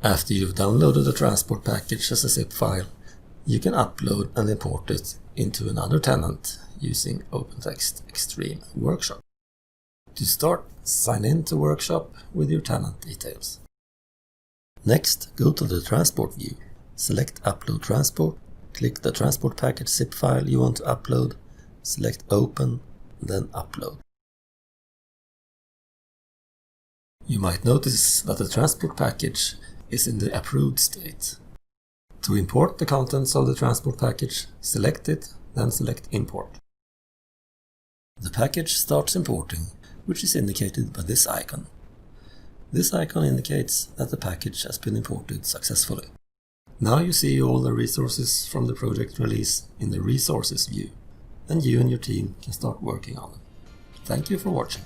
After you've downloaded the transport package as a zip file, you can upload and import it into another tenant using OpenText Extreme Workshop. To start, sign in to Workshop with your tenant details. Next, go to the transport view, select Upload Transport, click the transport package zip file you want to upload, select Open, then Upload. You might notice that the transport package is in the approved state. To import the contents of the transport package, select it, then select Import. The package starts importing, which is indicated by this icon. This icon indicates that the package has been imported successfully. Now you see all the resources from the project release in the Resources view, and you and your team can start working on them. Thank you for watching.